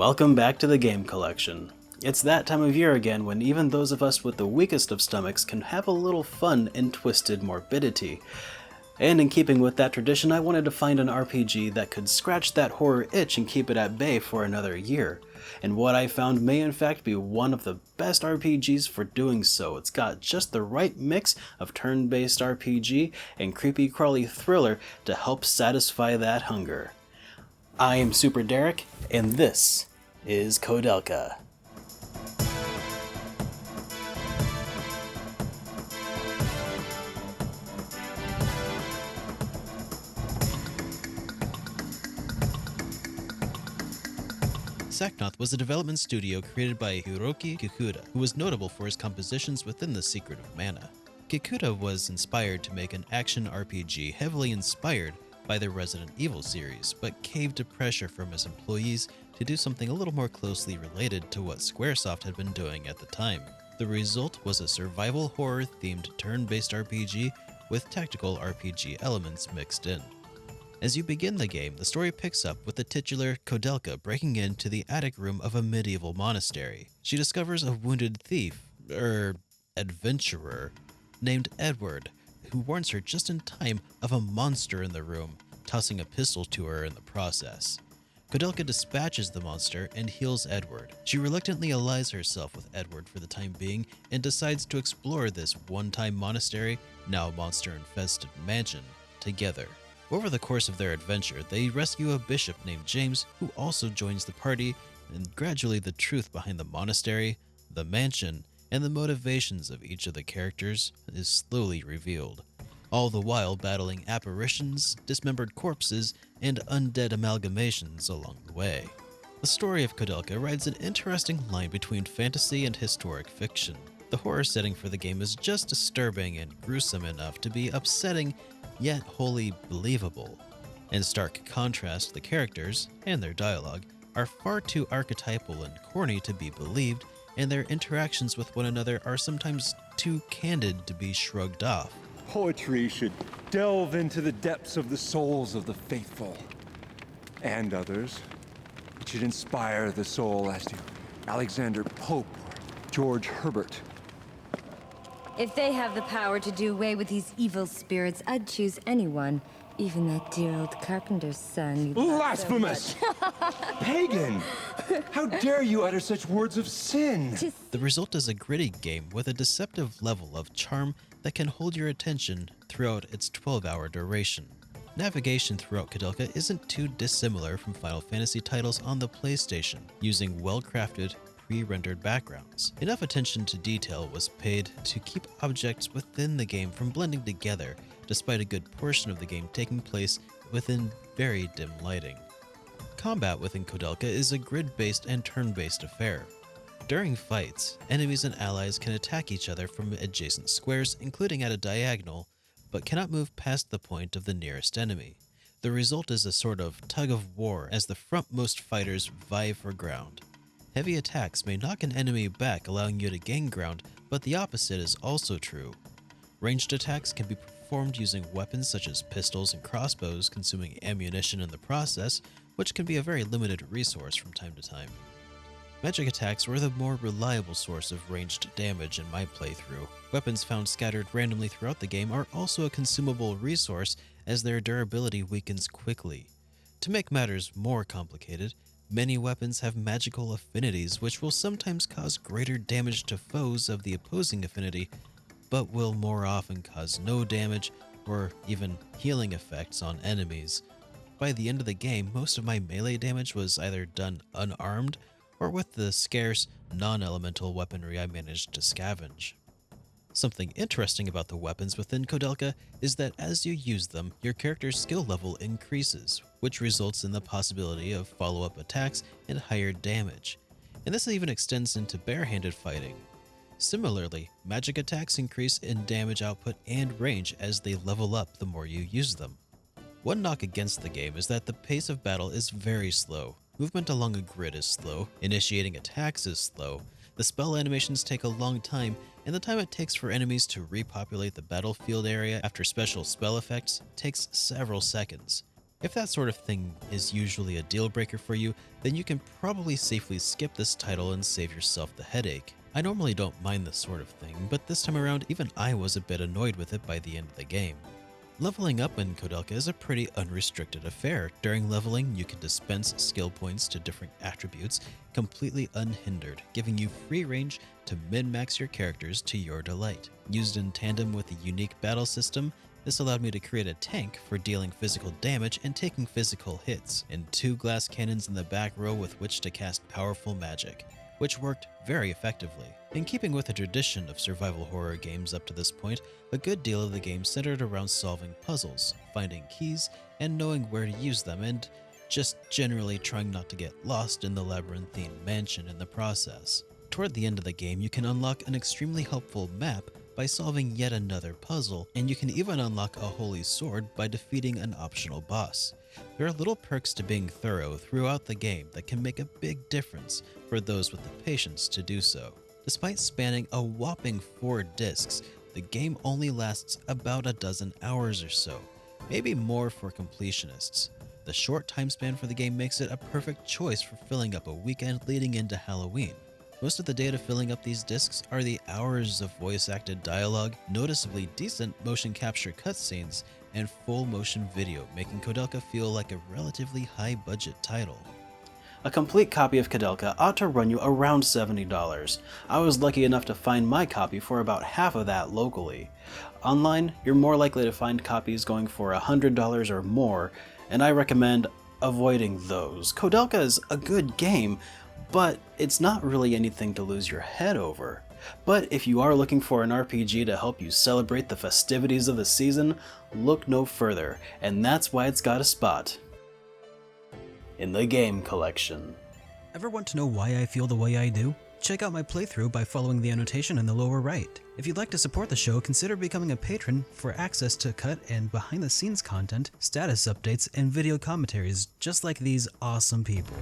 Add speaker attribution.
Speaker 1: Welcome back to the Game Collection. It's that time of year again when even those of us with the weakest of stomachs can have a little fun in twisted morbidity. And in keeping with that tradition, I wanted to find an RPG that could scratch that horror itch and keep it at bay for another year. And what I found may in fact be one of the best RPGs for doing so. It's got just the right mix of turn-based RPG and creepy crawly thriller to help satisfy that hunger. I am Super Derek, and this is Koudelka.
Speaker 2: Saknoth was a development studio created by Hiroki Kikuta, who was notable for his compositions within The Secret of Mana. Kikuta was inspired to make an action RPG heavily inspired by the Resident Evil series, but caved to pressure from his employees to do something a little more closely related to what Squaresoft had been doing at the time. The result was a survival horror-themed turn-based RPG with tactical RPG elements mixed in. As you begin the game, the story picks up with the titular Koudelka breaking into the attic room of a medieval monastery. She discovers a wounded thief, adventurer, named Edward, who warns her just in time of a monster in the room, tossing a pistol to her in the process. Koudelka dispatches the monster and heals Edward. She reluctantly allies herself with Edward for the time being and decides to explore this one-time monastery, now monster-infested mansion, together. Over the course of their adventure, they rescue a bishop named James, who also joins the party, and gradually the truth behind the monastery, the mansion, and the motivations of each of the characters is slowly revealed, all the while battling apparitions, dismembered corpses, and undead amalgamations along the way. The story of Koudelka rides an interesting line between fantasy and historic fiction. The horror setting for the game is just disturbing and gruesome enough to be upsetting, yet wholly believable. In stark contrast, the characters, and their dialogue, are far too archetypal and corny to be believed, and their interactions with one another are sometimes too candid to be shrugged off.
Speaker 3: Poetry should delve into the depths of the souls of the faithful and others. It should inspire the soul as to Alexander Pope or George Herbert.
Speaker 4: If they have the power to do away with these evil spirits, I'd choose anyone. Even that dear old carpenter's son.
Speaker 3: Blasphemous! Pagan! How dare you utter such words of sin?
Speaker 2: The result is a gritty game with a deceptive level of charm that can hold your attention throughout its 12-hour duration. Navigation throughout Koudelka isn't too dissimilar from Final Fantasy titles on the PlayStation, using well-crafted, pre-rendered backgrounds. Enough attention to detail was paid to keep objects within the game from blending together, despite a good portion of the game taking place within very dim lighting. Combat within Koudelka is a grid-based and turn-based affair. During fights, enemies and allies can attack each other from adjacent squares, including at a diagonal, but cannot move past the point of the nearest enemy. The result is a sort of tug-of-war as the frontmost fighters vie for ground. Heavy attacks may knock an enemy back, allowing you to gain ground, but the opposite is also true. Ranged attacks can be performed using weapons such as pistols and crossbows, consuming ammunition in the process, which can be a very limited resource from time to time. Magic attacks were the more reliable source of ranged damage in my playthrough. Weapons found scattered randomly throughout the game are also a consumable resource, as their durability weakens quickly. To make matters more complicated, many weapons have magical affinities which will sometimes cause greater damage to foes of the opposing affinity, but will more often cause no damage or even healing effects on enemies. By the end of the game, most of my melee damage was either done unarmed or with the scarce, non-elemental weaponry I managed to scavenge. Something interesting about the weapons within Koudelka is that as you use them, your character's skill level increases, which results in the possibility of follow-up attacks and higher damage. And this even extends into barehanded fighting. Similarly, magic attacks increase in damage output and range as they level up the more you use them. One knock against the game is that the pace of battle is very slow. Movement along a grid is slow, initiating attacks is slow, the spell animations take a long time, and the time it takes for enemies to repopulate the battlefield area after special spell effects takes several seconds. If that sort of thing is usually a deal breaker for you, then you can probably safely skip this title and save yourself the headache. I normally don't mind this sort of thing, but this time around even I was a bit annoyed with it by the end of the game. Leveling up in Koudelka is a pretty unrestricted affair. During leveling, you can dispense skill points to different attributes completely unhindered, giving you free range to min-max your characters to your delight. Used in tandem with a unique battle system, this allowed me to create a tank for dealing physical damage and taking physical hits, and 2 glass cannons in the back row with which to cast powerful magic, which worked very effectively. In keeping with the tradition of survival horror games up to this point, a good deal of the game centered around solving puzzles, finding keys, and knowing where to use them, and just generally trying not to get lost in the labyrinthine mansion in the process. Toward the end of the game, you can unlock an extremely helpful map by solving yet another puzzle, and you can even unlock a holy sword by defeating an optional boss. There are little perks to being thorough throughout the game that can make a big difference for those with the patience to do so. Despite spanning a whopping 4 discs, the game only lasts about a dozen hours or so, maybe more for completionists. The short time span for the game makes it a perfect choice for filling up a weekend leading into Halloween. Most of the data filling up these discs are the hours of voice-acted dialogue, noticeably decent motion capture cutscenes, and full motion video, making Koudelka feel like a relatively high-budget title.
Speaker 1: A complete copy of Koudelka ought to run you around $70. I was lucky enough to find my copy for about half of that locally. Online, you're more likely to find copies going for $100 or more, and I recommend avoiding those. Koudelka is a good game, but it's not really anything to lose your head over. But if you are looking for an RPG to help you celebrate the festivities of the season, look no further, and that's why it's got a spot in the game collection.
Speaker 5: Ever want to know why I feel the way I do? Check out my playthrough by following the annotation in the lower right. If you'd like to support the show, consider becoming a patron for access to cut and behind-the-scenes content, status updates, and video commentaries just like these awesome people.